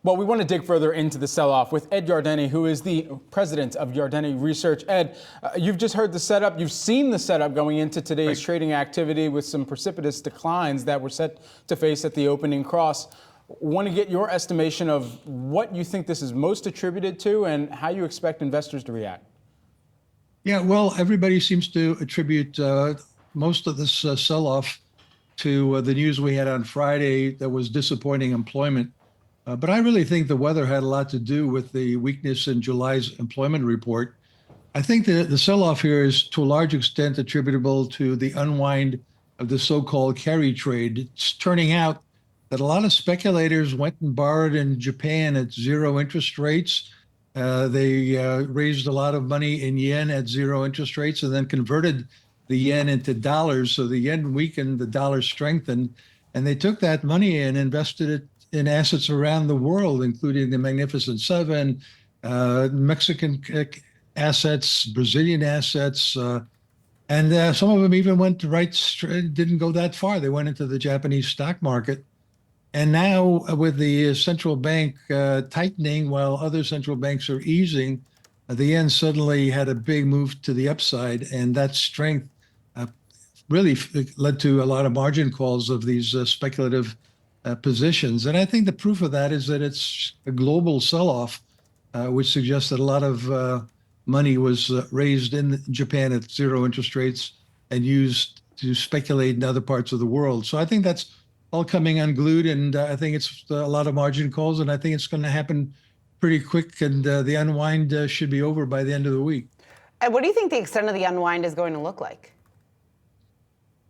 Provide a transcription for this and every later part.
Well, we want to dig further into the sell-off with Ed Yardeni, who is the president of Yardeni Research. Ed, you've just heard the setup. You've seen the setup going into today's trading activity with some precipitous declines that we're set to face at the opening cross. Want to get your estimation of what you think this is most attributed to and how you expect investors to react. Yeah, well, everybody seems to attribute most of this sell-off to the news we had on Friday that was disappointing employment. But I really think the weather had a lot to do with the weakness in July's employment report. I think the sell-off here is to a large extent attributable to the unwind of the so-called carry trade. It's turning out that a lot of speculators went and borrowed in Japan at zero interest rates. They raised a lot of money in yen at zero interest rates and then converted the yen into dollars. So the yen weakened, the dollar strengthened, and they took that money and invested it in assets around the world, including the Magnificent Seven, Mexican assets, Brazilian assets, and some of them even went didn't go that far. They went into the Japanese stock market. And now with the central bank tightening while other central banks are easing, the yen suddenly had a big move to the upside, and that strength really led to a lot of margin calls of these speculative positions. And I think the proof of that is that it's a global sell-off, which suggests that a lot of money was raised in Japan at zero interest rates and used to speculate in other parts of the world. So I think that's all coming unglued, and I think it's a lot of margin calls, and I think it's going to happen pretty quick, and the unwind should be over by the end of the week. And what do you think the extent of the unwind is going to look like?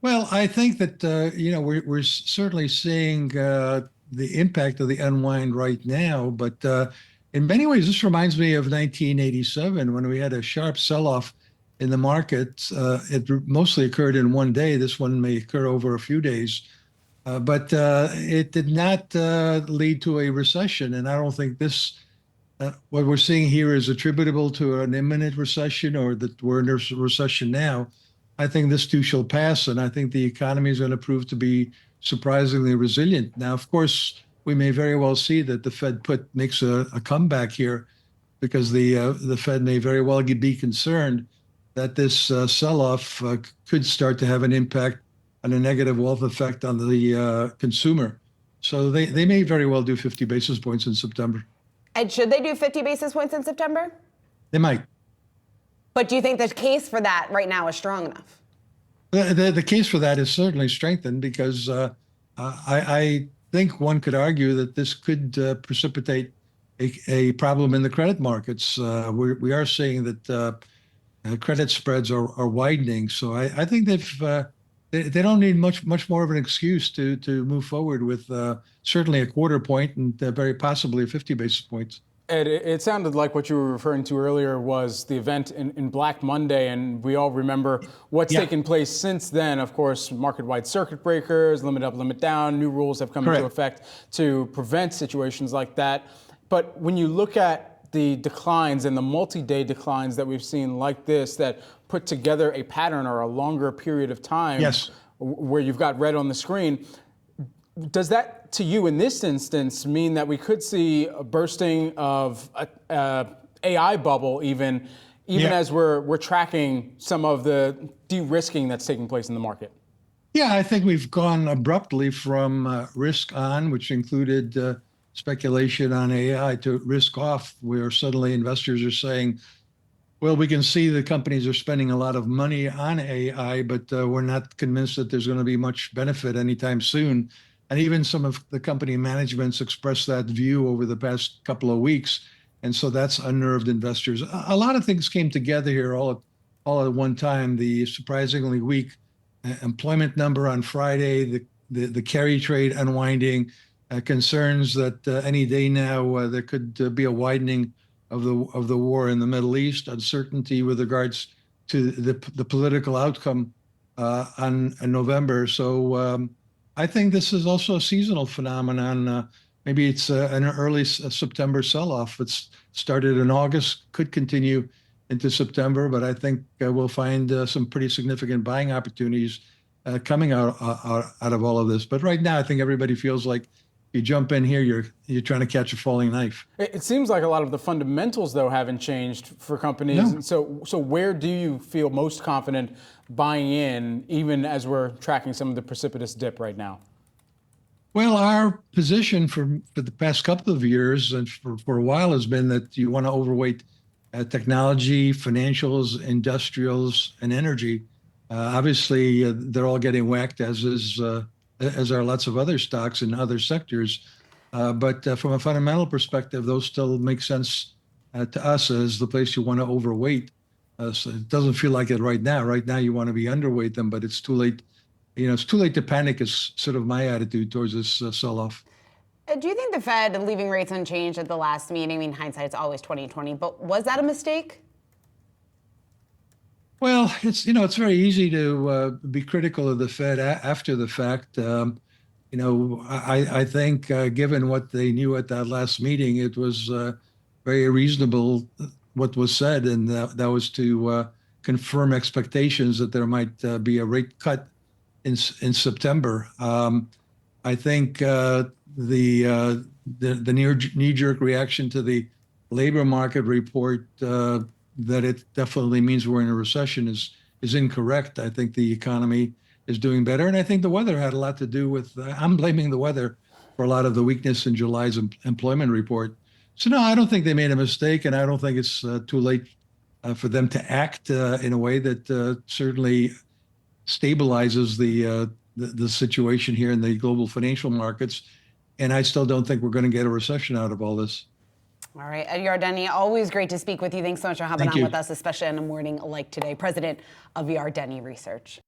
Well, I think that we're certainly seeing the impact of the unwind right now, but in many ways, this reminds me of 1987 when we had a sharp sell-off in the market. It mostly occurred in one day. This one may occur over a few days, but it did not lead to a recession, and I don't think this. What we're seeing here is attributable to an imminent recession or that we're in a recession now. I think this too shall pass, and I think the economy is going to prove to be surprisingly resilient. Now, of course, we may very well see that the Fed makes a comeback here, because the Fed may very well be concerned that this sell-off could start to have an impact on a negative wealth effect on the consumer. So they may very well do 50 basis points in September. And should they do 50 basis points in September? They might. But do you think the case for that right now is strong enough? The case for that is certainly strengthened, because I think one could argue that this could precipitate a problem in the credit markets. We are seeing that credit spreads are widening. So I think they don't need much more of an excuse to move forward with certainly a quarter point and very possibly 50 basis points. Ed, it sounded like what you were referring to earlier was the event in Black Monday, and we all remember what's taken place since then. Of course, market-wide circuit breakers, limit up, limit down, new rules have come into effect to prevent situations like that. But when you look at the declines and the multi-day declines that we've seen like this that put together a pattern or a longer period of time where you've got red on the screen, does that, to you in this instance, mean that we could see a bursting of a AI bubble even as we're tracking some of the de-risking that's taking place in the market? Yeah, I think we've gone abruptly from risk on, which included speculation on AI, to risk off, where suddenly investors are saying, well, we can see the companies are spending a lot of money on AI, but we're not convinced that there's going to be much benefit anytime soon. And even some of the company managements expressed that view over the past couple of weeks. And so that's unnerved investors. A lot of things came together here all at one time. The surprisingly weak employment number on Friday, the carry trade unwinding, concerns that any day now there could be a widening of the war in the Middle East, uncertainty with regards to the political outcome on November. So I think this is also a seasonal phenomenon. Maybe it's an early September sell-off. It's started in August, could continue into September, but I think we'll find some pretty significant buying opportunities coming out of all of this. But right now, I think everybody feels like you jump in here, you're trying to catch a falling knife. It seems like a lot of the fundamentals, though, haven't changed for companies. No. And so where do you feel most confident buying in, even as we're tracking some of the precipitous dip right now? Well, our position for the past couple of years and for a while has been that you want to overweight technology, financials, industrials, and energy. Obviously, they're all getting whacked, as are lots of other stocks in other sectors. But from a fundamental perspective, those still make sense to us as the place you want to overweight. So it doesn't feel like it right now. Right now, you want to be underweight them, but it's too late. It's too late to panic is sort of my attitude towards this sell-off. Do you think the Fed leaving rates unchanged at the last meeting? I mean, hindsight is always 20/20, but was that a mistake? Well, it's very easy to be critical of the Fed after the fact. I think given what they knew at that last meeting, it was very reasonable what was said, and that was to confirm expectations that there might be a rate cut in September. I think the knee-jerk reaction to the labor market report that it definitely means we're in a recession is incorrect. I think the economy is doing better, and I think the weather had a lot to do with. I'm blaming the weather for a lot of the weakness in July's employment report. So no, I don't think they made a mistake, and I don't think it's too late for them to act in a way that certainly stabilizes the situation here in the global financial markets. And I still don't think we're going to get a recession out of all this. All right, Yardeni, always great to speak with you. Thanks so much for hopping on with us, especially on a morning like today. President of Yardeni Research.